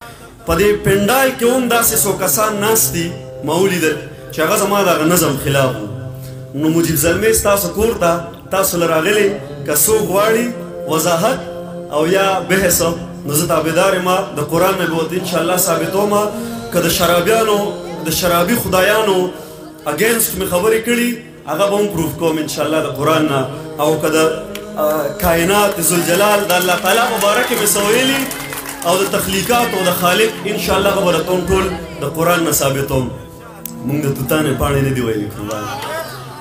په دې پنډال کې هم داسې څو کسان ناست دي ما ولیدل چې هغه زما دغه نظم خلاف و. نو مجیب زلمې ستاسو کور ته تاسو له راغلي که څوک غواړي وضاحت او یا بحث نو زه تابعدار یم د قرآن نه به ورته انشاءالله ثابتوم. که د شرابیانو د شرابي خدایانو اګینسټ مې خبرې کړي هغه به هم پروف کوم انشاءالله د قرآن نه. او که د کائنات ذوالجلال د الله تعالی مبارک مې څه ویلي او د تخلیقات او د خالق انشاءالله به به راته ټول د قرآن نه ثابتوم. مونږ د توتانې پاڼې نه دي ویلي قربان.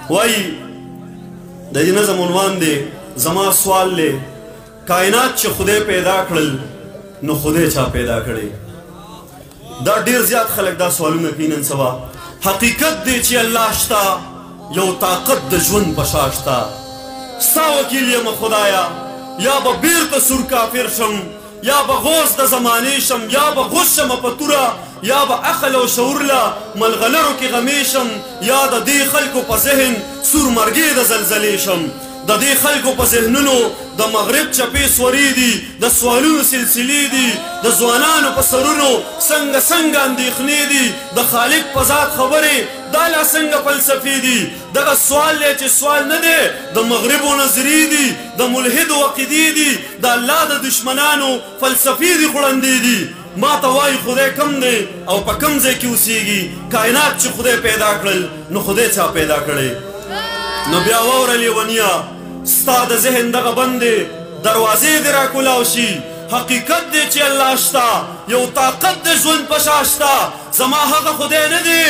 وایي د دې نظم عنوان دی زما سوال دی کائنات چې خدای پیدا کړل نو خدای چا پیدا کړی؟ دا ډیر زیات خلک دا سوالونه کوي نن سبا. حقیقت دی چې الله شته یو طاقت د ژوند په شا شته. ستا وکیل یم خدایا یا به بیرته سور کافر شم یا به غوث د زمانې شم یا به غوث شم په توره یا به عقل او شعور له ملغلرو کې غمې شم یا د دې خلکو په ذهن سور مرګې د زلزلې شم. د دې خلکو په ذهنونو د مغرب چپې سوري دي د سوالونو سلسلې دي د ځوانانو په سرونو څنګه څنګه اندېښنې دي د خالق په ذات خبرې دا لا څنګه فلسفې دي. دغه سوال دی چې سوال نه دی د مغربو نظري دي د ملحدو عقیدې دي د الله د دشمنانو فلسفې دي خوړندې دي. ما ته وایي خدای کم دی او په کم ځای کې اوسېږي؟ کائنات چې خدای پیدا کړل نو خدای چا پیدا کړی؟ نو بیا واوره لیونیه ستا د ذهن دغه بندې دروازې دې راکولاو شي. حقیقت دی چې الله شته یو طاقت د ژوند په شا شته. زما هغه خدای نه دی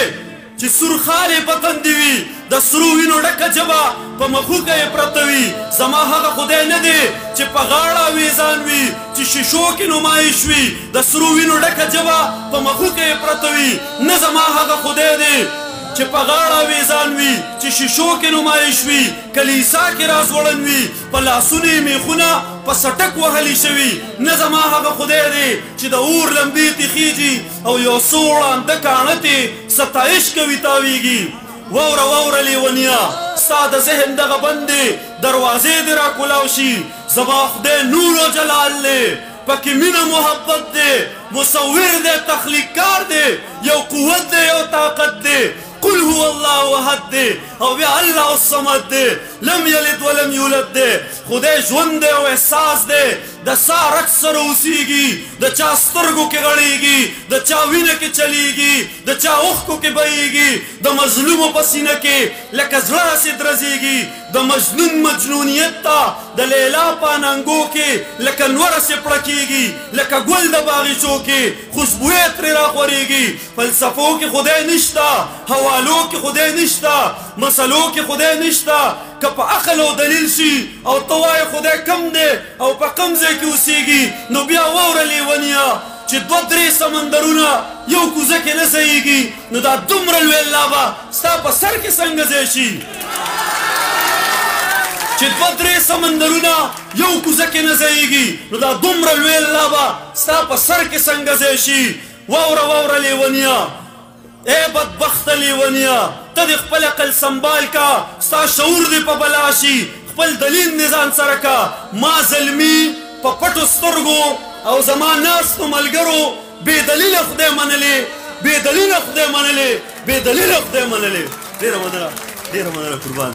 چې سور خالې په تندې وي د سرو وینو ډکه ژبه په مخوکه یې پرته وي. زما هغه خدای نه دی چې په غاړه ویزان وي چې شیشو کې نمایش وي د سرو وینو ډکه ژبه په مخوکه یې پرته وي. نه زما هغه خدای دی چې په غاړه ویزان وي چې شیشو کې نمایش وي کلیسا کې رازوړن وي په لاسونو یې میخونه په سټک وهلي شوي. نه زما هغه خدای دی چې د اور لمبې تخیږي او یو څو وړانده کاڼه تې ستایش کوي تاویږي. واوره واوره لیونیه ستا د ذهن دغه بندې دروازې دې راکولاو شي. زما خدای نور و جلال دی پکې مینه محبت دی مصور دی تخلیقکار دی یو قوت دی یو طاقت دی. قل هو الله احد دی او بیا الله الصمد دی لم یلد ولم یولد دی. خدای ژوند دی او احساس دی د سا رګ سره اوسېږي د چا سترګو کې غړېږي د چا وینه کې چلیږي د چا اوښکو کې بهیږي د مظلومو په سینه کې لکه زړه هسې درزېږي. د مجنون مجنونیت ته د لیلا په اننګو کې لکه نور هسې پړکېږي لکه ګل د باغچو کې خوشبویې ترې راخورېږي. فلسفو کې خدای نشته حوالو کې خدای نشته مسلو کې خدای نشته. که په عقل او دلیل شي او ته وایې خدای کم دی او په کم ځای کې اوسېږي نو بیا واوره لیونیه چې دوه درې سمندرونه یو کوزه کې نه ځایږي نو دا دومره لوی الله به ستا په سر کې څنګه ځای شي؟ چې دوه درې سمندرونه یو کوزه کې نه ځایږي نو دا دومره لوی الله به ستا په سر کې څنګه ځای شي؟ واوره واوره لیونیه اے بدبخت لیونیه ته دې خپل عقل سنبال کا ستا شعور دې په بلا شي خپل دلیل دې ځان سره کا. ما زلمي په پټو سترګو او زما ناستو ملګرو بې دلیله خدای منلې بې دلیله خدای منلې بې دلیله خدای منلې. ډېره مننه قربان.